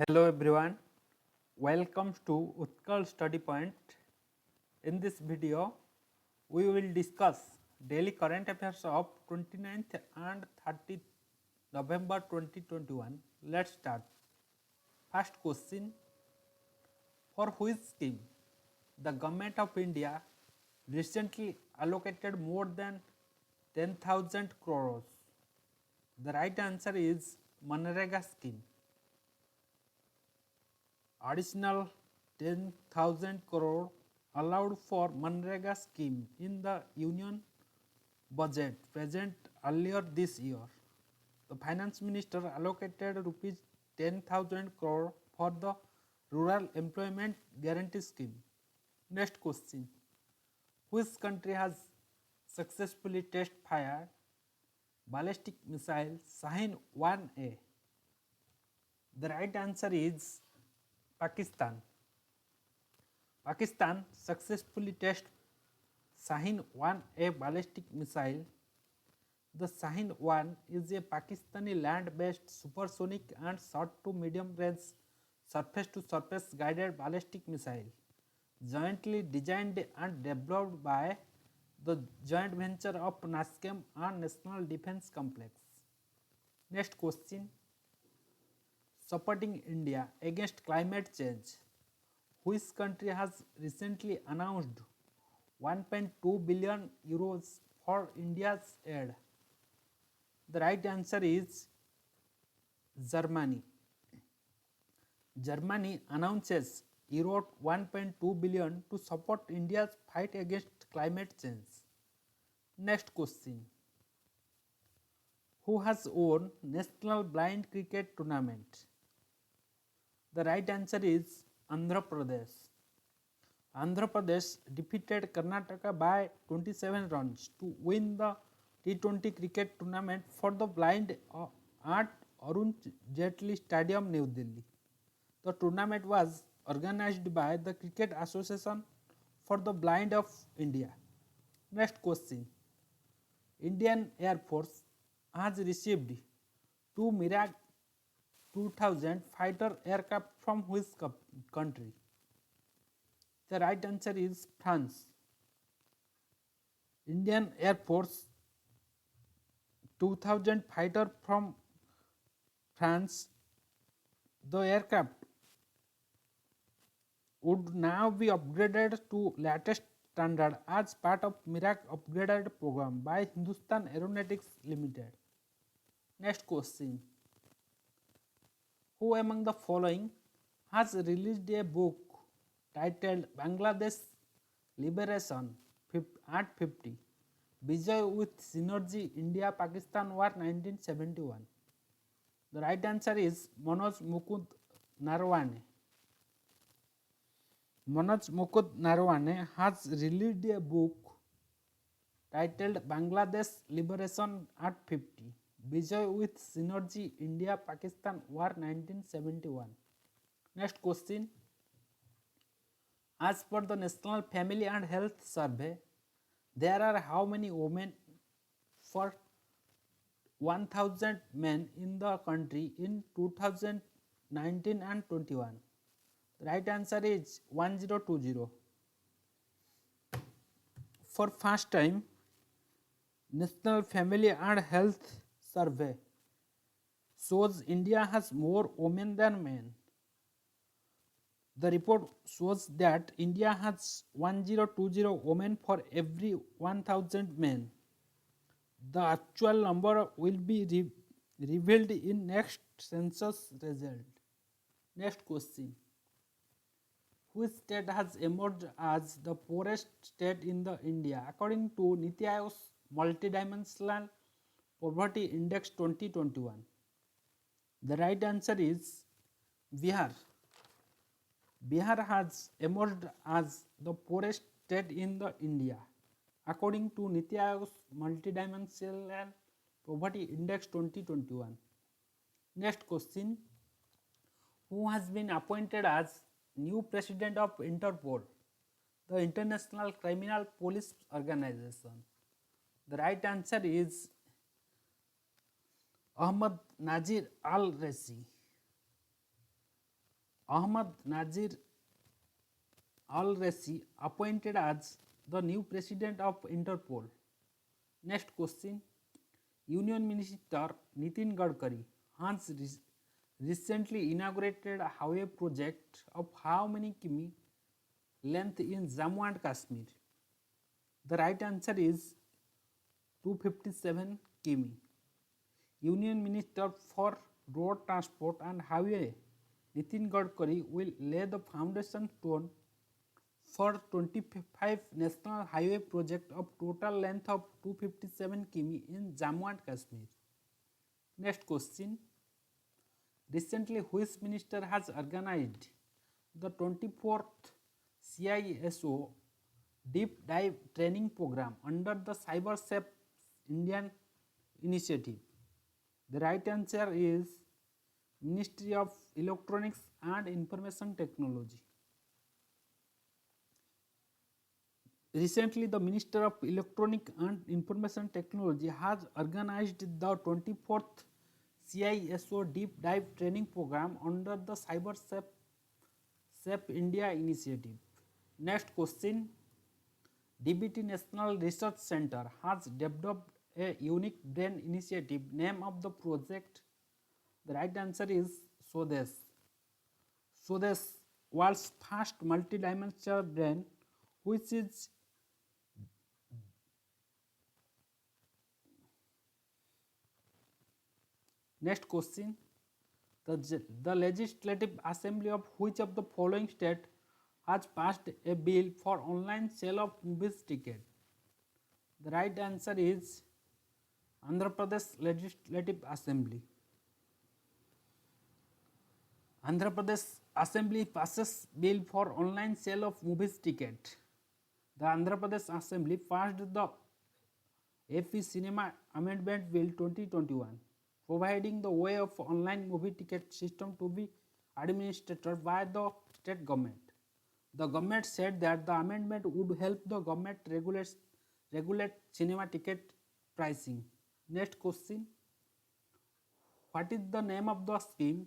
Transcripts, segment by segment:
Hello everyone, welcome to Utkal Study Point. In this video, we will discuss daily current affairs of 29th and 30th November 2021. Let's start. First question, for which scheme the Government of India recently allocated more than 10,000 crores? The right answer is Manrega scheme. Additional 10,000 crore allowed for Manrega scheme in the union budget present earlier this year. The finance minister allocated rupees 10,000 crore for the rural employment guarantee scheme. Next question, which country has successfully test fired ballistic missile Shahin 1A? The right answer is Pakistan. Pakistan successfully tested Shahin 1A ballistic missile. The Shahin 1 is a Pakistani land-based supersonic and short to medium range surface-to-surface guided ballistic missile, jointly designed and developed by the joint venture of NASCOM and National Defence Complex. Next question, supporting India against climate change. Which country has recently announced 1.2 billion euros for India's aid? The right answer is Germany. Germany announces euro 1.2 billion to support India's fight against climate change. Next question, who has won National Blind Cricket Tournament? The right answer is Andhra Pradesh. Andhra Pradesh defeated Karnataka by 27 runs to win the T20 cricket tournament for the blind at Arun Jaitley Stadium, New Delhi. The tournament was organized by the Cricket Association for the Blind of India. Next question, Indian Air Force has received two Mirage 2000 fighter aircraft from which country? The right answer is France. Indian Air Force 2000 fighter from France. The aircraft would now be upgraded to latest standard as part of Mirage upgraded program by Hindustan Aeronautics Limited. Next question, who among the following has released a book titled Bangladesh Liberation at 50, Vijay with Synergy India Pakistan War 1971? The right answer is Manoj Mukund Narwane. Manoj Mukund Narwane has released a book titled Bangladesh Liberation at 50, Vijay with Synergy India Pakistan War 1971. Next question, as per the National Family and Health Survey, there are how many women for 1000 men in the country in 2019 and 21? The right answer is 1020. For first time, National Family and Health Survey shows India has more women than men. The report shows that India has 1020 women for every 1000 men. The actual number will be revealed in next census result. Next question, which state has emerged as the poorest state in the India according to Niti Aayog's Multidimensional Poverty Index 2021? The right answer is Bihar. Bihar has emerged as the poorest state in the India according to Niti Aayog's Multidimensional Poverty Index 2021. Next question, who has been appointed as new president of Interpol, the International Criminal Police Organization? The right answer is Ahmad Nazir Al Raisi. Ahmad Nazir Al-Rasi appointed as the new president of Interpol. Next question. Union Minister Nitin Gadkari has recently inaugurated a highway project of how many km length in Jammu and Kashmir? The right answer is 257 km. Union Minister for Road Transport and Highway Nitin Gadkari will lay the foundation stone for 25 national highway project of total length of 257 km in Jammu and Kashmir. Next question. Recently, which minister has organized the 24th CISO Deep Dive Training Program under the CyberSafe Indian initiative? The right answer is Ministry of Electronics and Information Technology. Recently, the Minister of Electronic and Information Technology has organized the 24th CISO Deep Dive Training Program under the CyberSafe India initiative. Next question. DBT National Research Center has developed a unique brain initiative. Name of the project? The right answer is Swadesh. Swadesh, world's first multidimensional brain, which is next question. The Legislative Assembly of which of the following state has passed a bill for online sale of movies ticket? The right answer is Andhra Pradesh Legislative Assembly. Andhra Pradesh Assembly passes bill for online sale of movies ticket. The Andhra Pradesh Assembly passed the AP Cinema Amendment Bill 2021, providing the way of online movie ticket system to be administered by the state government. The government said that the amendment would help the government regulate cinema ticket pricing. Next question. What is the name of the scheme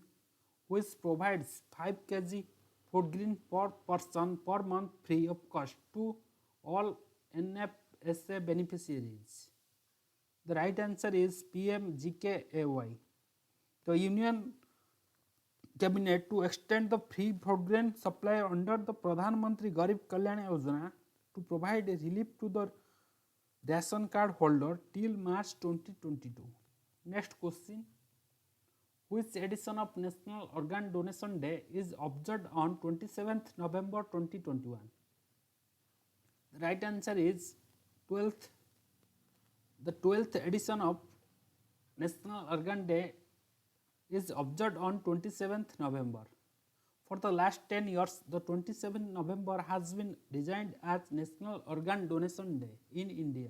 which provides 5 kg food grain per person per month free of cost to all NFSA beneficiaries? The right answer is PMGKAY. The Union Cabinet to extend the free food grain supply under the Pradhan Mantri Garib Kalyan Yojana to provide relief to the ration card holder till March 2022. Next question. Which edition of National Organ Donation Day is observed on 27th November 2021? The right answer is 12th. The 12th edition of National Organ Day is observed on 27th November. For the last 10 years, the 27th November has been designed as National Organ Donation Day in India.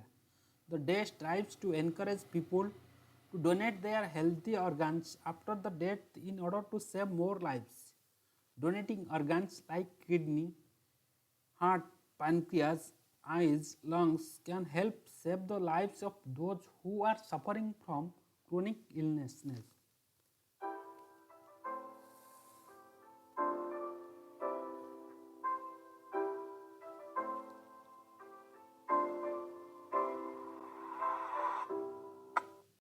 The day strives to encourage people to donate their healthy organs after the death in order to save more lives. Donating organs like kidney, heart, pancreas, eyes, lungs can help save the lives of those who are suffering from chronic illnesses.